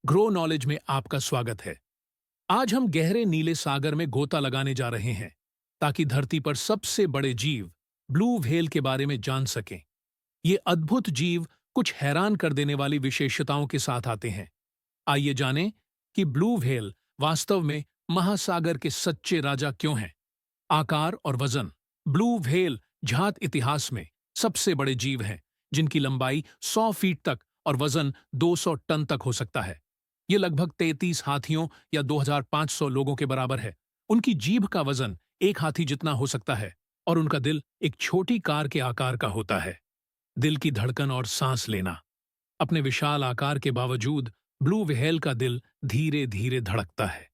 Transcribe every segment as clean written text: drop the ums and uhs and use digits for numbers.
Grow knowledge में आपका स्वागत है। आज हम गहरे नीले सागर में गोता लगाने जा रहे हैं ताकि धरती पर सबसे बड़े जीव ब्लू व्हेल के बारे में जान सकें। ये अद्भुत जीव कुछ हैरान कर देने वाली विशेषताओं के साथ आते हैं। आइए जानें कि ब्लू व्हेल वास्तव में महासागर के सच्चे राजा क्यों हैं। आकार और वजन। ब्लू व्हेल झात इतिहास में सबसे बड़े जीव हैं, जिनकी लंबाई 100 फीट तक और वजन 200 टन तक हो सकता है। ये लगभग 33 हाथियों या 2500 लोगों के बराबर है। उनकी जीभ का वजन एक हाथी जितना हो सकता है और उनका दिल एक छोटी कार के आकार का होता है। दिल की धड़कन और सांस लेना। अपने विशाल आकार के बावजूद ब्लू व्हेल का दिल धीरे धीरे धड़कता है।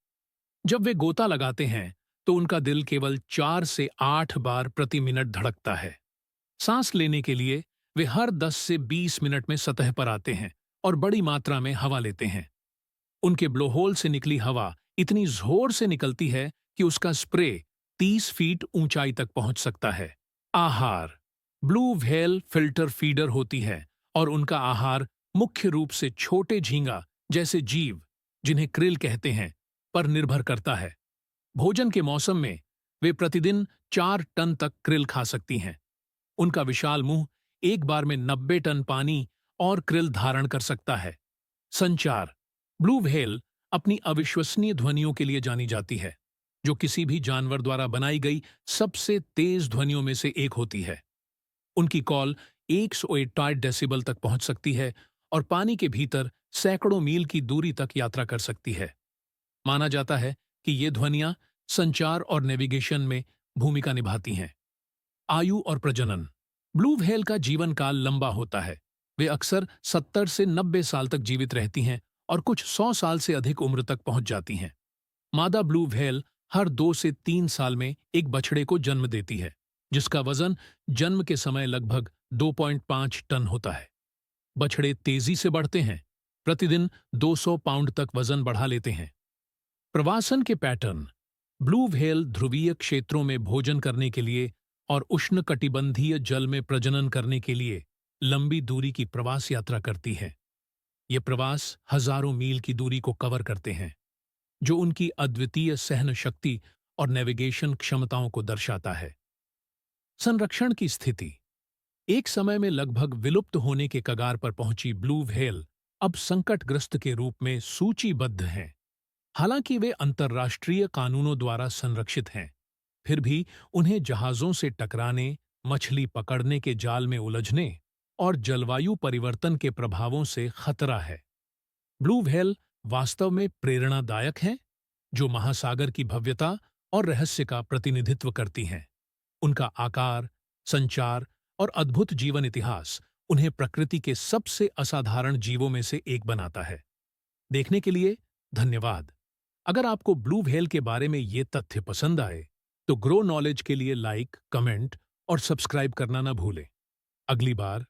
जब वे गोता लगाते हैं तो उनका दिल केवल 4 से 8 बार प्रति मिनट धड़कता है। सांस लेने के लिए वे हर 10 से 20 मिनट में सतह पर आते हैं और बड़ी मात्रा में हवा लेते हैं। उनके ब्लोहोल से निकली हवा इतनी जोर से निकलती है कि उसका स्प्रे 30 फीट ऊंचाई तक पहुंच सकता है। आहार। ब्लू व्हेल फिल्टर फीडर होती है और उनका आहार मुख्य रूप से छोटे झींगा जैसे जीव, जिन्हें क्रिल कहते हैं, पर निर्भर करता है। भोजन के मौसम में वे प्रतिदिन 4 टन तक क्रिल खा सकती हैं। उनका विशाल मुंह एक बार में 90 टन पानी और क्रिल धारण कर सकता है। संचार। ब्लू व्हेल अपनी अविश्वसनीय ध्वनियों के लिए जानी जाती है, जो किसी भी जानवर द्वारा बनाई गई सबसे तेज ध्वनियों में से एक होती है। उनकी कॉल 168 डेसिबल तक पहुंच सकती है और पानी के भीतर सैकड़ों मील की दूरी तक यात्रा कर सकती है। माना जाता है कि ये ध्वनियां संचार और नेविगेशन में भूमिका निभाती हैं। आयु और प्रजनन। ब्लू व्हेल का जीवन काल लंबा होता है। वे अक्सर 70 से 90 साल तक जीवित रहती हैं और कुछ 100 साल से अधिक उम्र तक पहुंच जाती हैं। मादा ब्लू व्हेल हर 2 से 3 साल में एक बछड़े को जन्म देती है, जिसका वजन जन्म के समय लगभग 2.5 टन होता है। बछड़े तेजी से बढ़ते हैं, प्रतिदिन 200 पाउंड तक वजन बढ़ा लेते हैं। प्रवासन के पैटर्न। ब्लू व्हेल ध्रुवीय क्षेत्रों में भोजन करने के लिए और उष्णकटिबंधीय जल में प्रजनन करने के लिए लंबी दूरी की प्रवास यात्रा करती है। ये प्रवास हजारों मील की दूरी को कवर करते हैं, जो उनकी अद्वितीय सहन शक्ति और नेविगेशन क्षमताओं को दर्शाता है। संरक्षण की स्थिति। एक समय में लगभग विलुप्त होने के कगार पर पहुंची ब्लू व्हेल अब संकटग्रस्त के रूप में सूचीबद्ध हैं। हालांकि वे अंतर्राष्ट्रीय कानूनों द्वारा संरक्षित हैं, फिर भी उन्हें जहाजों से टकराने, मछली पकड़ने के जाल में उलझने और जलवायु परिवर्तन के प्रभावों से खतरा है। ब्लू व्हेल वास्तव में प्रेरणादायक हैं, जो महासागर की भव्यता और रहस्य का प्रतिनिधित्व करती हैं। उनका आकार, संचार और अद्भुत जीवन इतिहास उन्हें प्रकृति के सबसे असाधारण जीवों में से एक बनाता है। देखने के लिए धन्यवाद। अगर आपको ब्लू व्हेल के बारे में ये तथ्य पसंद आए तो ग्रो नॉलेज के लिए लाइक, कमेंट और सब्सक्राइब करना न भूलें। अगली बार